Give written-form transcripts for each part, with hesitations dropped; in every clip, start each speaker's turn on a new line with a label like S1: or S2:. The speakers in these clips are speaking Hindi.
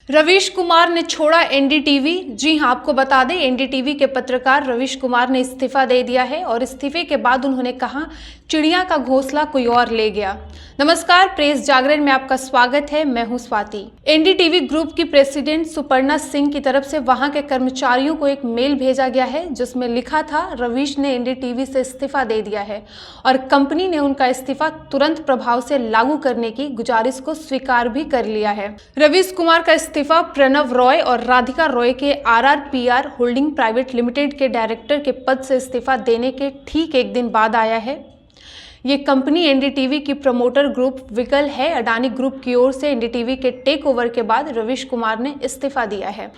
S1: रवीश कुमार ने छोड़ा एनडीटीवी। जी हां, आपको बता दें एनडीटीवी के पत्रकार रवीश कुमार ने इस्तीफा दे दिया है और इस्तीफे के बाद उन्होंने कहा चिड़िया का घोंसला कोई और ले गया। नमस्कार, प्रेस जागरण में आपका स्वागत है। मैं हूं स्वाति। एनडीटीवी ग्रुप की प्रेसिडेंट सुपर्णा सिंह की तरफ से वहां के कर्मचारियों को एक मेल भेजा गया है जिसमें लिखा था रवीश ने एनडीटीवी से इस्तीफा दे दिया है और कंपनी ने उनका इस्तीफा तुरंत प्रभाव से लागू करने की गुजारिश को स्वीकार भी कर लिया है। रवीश कुमार का इस्तीफा प्रणव रॉय और राधिका रॉय के आरआरपीआर होल्डिंग प्राइवेट लिमिटेड के डायरेक्टर के पद से इस्तीफा देने के ठीक एक दिन बाद आया है। ये कंपनी एनडीटीवी की प्रमोटर ग्रुप विकल है। अडानी ग्रुप की ओर से एनडीटीवी के टेक ओवर के बाद रवीश कुमार ने इस्तीफा दिया है।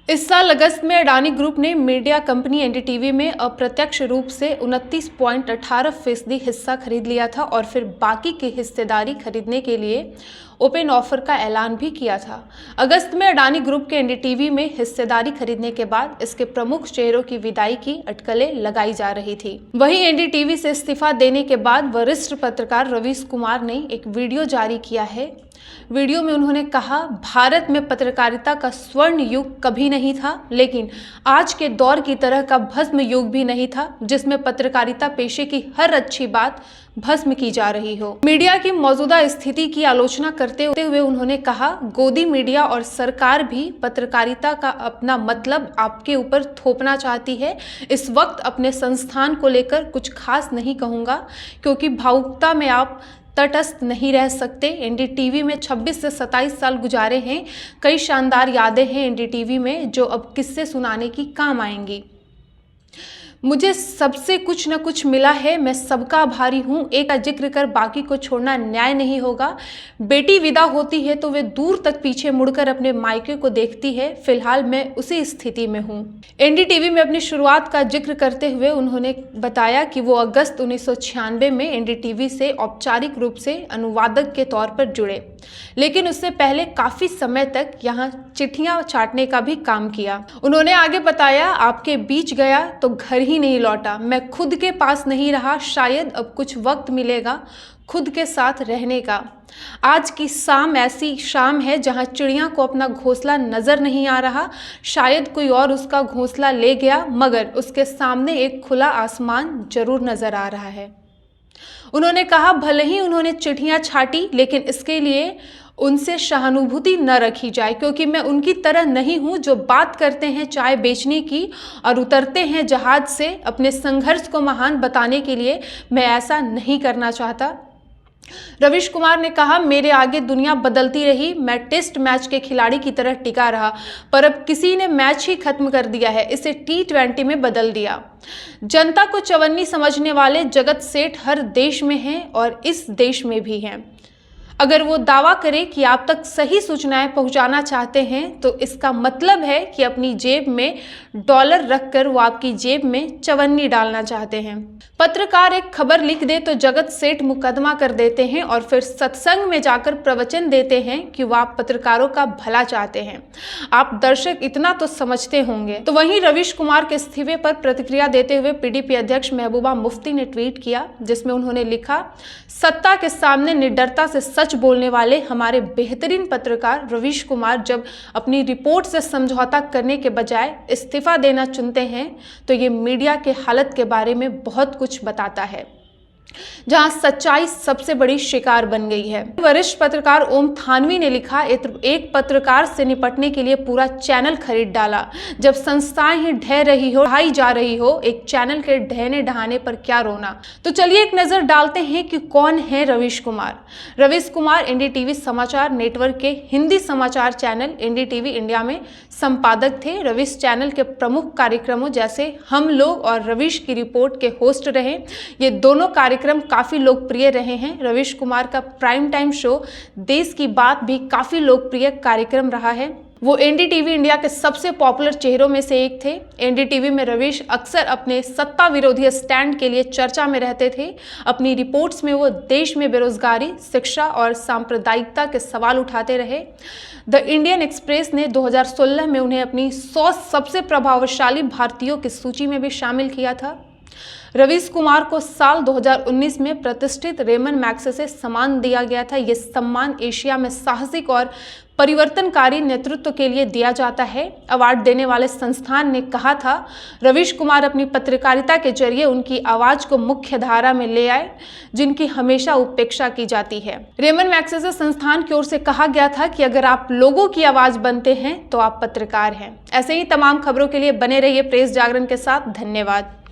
S1: इस साल अगस्त में अडानी ग्रुप ने मीडिया कंपनी एनडीटीवी में अप्रत्यक्ष रूप से 29.18% हिस्सा खरीद लिया था और फिर बाकी की हिस्सेदारी खरीदने के लिए ओपन ऑफर का ऐलान भी किया था। अगस्त में अडानी ग्रुप के एनडीटीवी में हिस्सेदारी खरीदने के बाद इसके प्रमुख शेयरों की विदाई की अटकलें लगाई जा रही थी। वहीं एनडीटीवी से इस्तीफा देने के बाद वरिष्ठ पत्रकार रवीश कुमार ने एक वीडियो जारी किया है। वीडियो में उन्होंने कहा, भारत में पत्रकारिता का स्वर्ण युग कभी नहीं था, लेकिन आज के दौर की तरह का भस्म युग भी नहीं था जिसमें पत्रकारिता पेशे की हर अच्छी बात भस्म की जा रही हो। मीडिया की मौजूदा स्थिति की आलोचना करते हुए उन्होंने कहा, गोदी मीडिया और सरकार भी पत्रकारिता का अपना मतलब आपके ऊपर थोपना चाहती है। इस वक्त अपने संस्थान को लेकर कुछ खास नहीं कहूँगा क्योंकि भावुकता में आप तटस्थ नहीं रह सकते। एनडीटीवी में 26 से 27 साल गुजारे हैं। कई शानदार यादें हैं एनडीटीवी में जो अब किस्से सुनाने की काम आएंगी। मुझे सबसे कुछ न कुछ मिला है, मैं सबका आभारी हूँ। एक का जिक्र कर बाकी को छोड़ना न्याय नहीं होगा। बेटी विदा होती है तो वे दूर तक पीछे मुड़कर अपने मायके को देखती है। फिलहाल मैं उसी स्थिति में हूँ। एनडीटीवी में अपनी शुरुआत का जिक्र करते हुए उन्होंने बताया कि वो अगस्त 1996 में एनडीटीवी से औपचारिक रूप से अनुवादक के तौर पर जुड़े, लेकिन उससे पहले काफी समय तक यहाँ चिट्ठियां छाटने का भी काम किया। उन्होंने आगे बताया, आपके बीच गया तो घर ही नहीं लौटा। मैं खुद के पास नहीं रहा, शायद अब कुछ वक्त मिलेगा खुद के साथ रहने का। आज की शाम ऐसी शाम है जहां चिड़िया को अपना घोंसला नजर नहीं आ रहा। शायद कोई और उसका घोंसला ले गया, मगर उसके सामने एक खुला आसमान जरूर नजर आ रहा है। उन्होंने कहा, भले ही उन्होंने चिट्ठियां छाटी, लेकिन इसके लिए उनसे सहानुभूति न रखी जाए क्योंकि मैं उनकी तरह नहीं हूं जो बात करते हैं चाय बेचने की और उतरते हैं जहाज से अपने संघर्ष को महान बताने के लिए। मैं ऐसा नहीं करना चाहता। रवीश कुमार ने कहा, मेरे आगे दुनिया बदलती रही, मैं टेस्ट मैच के खिलाड़ी की तरह टिका रहा, पर अब किसी ने मैच ही खत्म कर दिया है, इसे T20 में बदल दिया। जनता को चवन्नी समझने वाले जगत सेठ हर देश में हैं और इस देश में भी हैं। अगर वो दावा करे कि आप तक सही सूचनाएं पहुंचाना चाहते हैं तो इसका मतलब है कि अपनी जेब में डॉलर रखकर वो आपकी जेब में चवन्नी डालना चाहते हैं। पत्रकार एक खबर लिख दे तो जगत सेठ मुकदमा कर देते हैं और फिर सत्संग में जाकर प्रवचन देते हैं कि वह आप पत्रकारों का भला चाहते हैं। आप दर्शक इतना तो समझते होंगे। तो वहीं रवीश कुमार के इस्तीफे पर प्रतिक्रिया देते हुए पीडीपी अध्यक्ष महबूबा मुफ्ती ने ट्वीट किया जिसमें उन्होंने लिखा, सत्ता के सामने निडरता से सच बोलने वाले हमारे बेहतरीन पत्रकार रवीश कुमार जब अपनी रिपोर्ट से समझौता करने के बजाय इस्तीफा देना चुनते हैं तो ये मीडिया के हालत के बारे में बहुत कुछ बताता है, जहां सच्चाई सबसे बड़ी शिकार बन गई है। वरिष्ठ पत्रकार ओम थानवी ने लिखा, एक पत्रकार से निपटने के लिए पूरा चैनल खरीद डाला। जब संस्थाएं ही ढह रही हो, ढहाई जा रही हो, एक चैनल के ढहने ढहाने पर क्या रोना। तो चलिए एक नजर डालते हैं कि कौन है रवीश कुमार। रवीश कुमार एनडीटीवी समाचार नेटवर्क के हिंदी समाचार चैनल एनडीटीवी इंडिया में संपादक थे। रवीश चैनल के प्रमुख कार्यक्रमों जैसे हम लोग और रवीश की रिपोर्ट के होस्ट रहे। ये दोनों कार्यक्रम काफी लोकप्रिय रहे हैं। रवीश कुमार का प्राइम टाइम शो देश की बात भी काफी लोकप्रिय कार्यक्रम रहा है। वो एनडीटीवी इंडिया के सबसे पॉपुलर चेहरों में से एक थे। एनडीटीवी में रवीश अक्सर अपने सत्ता विरोधी स्टैंड के लिए चर्चा में रहते थे। अपनी रिपोर्ट्स में वो देश में बेरोजगारी, शिक्षा और सांप्रदायिकता के सवाल उठाते रहे। द इंडियन एक्सप्रेस ने 2016 में उन्हें अपनी 100 सबसे प्रभावशाली भारतीयों की सूची में भी शामिल किया था। रवीश कुमार को साल 2019 में प्रतिष्ठित रेमन मैग्सेसे सम्मान दिया गया था। यह सम्मान एशिया में साहसिक और परिवर्तनकारी नेतृत्व के लिए दिया जाता है। अवार्ड देने वाले संस्थान ने कहा था, रवीश कुमार अपनी पत्रकारिता के जरिए उनकी आवाज को मुख्य धारा में ले आए, जिनकी हमेशा उपेक्षा की जाती है। रेमन मैग्सेसे संस्थान की ओर से कहा गया था कि अगर आप लोगों की आवाज बनते हैं तो आप पत्रकार हैं। ऐसे ही तमाम खबरों के लिए बने रहिए प्रेस जागरण के साथ। धन्यवाद।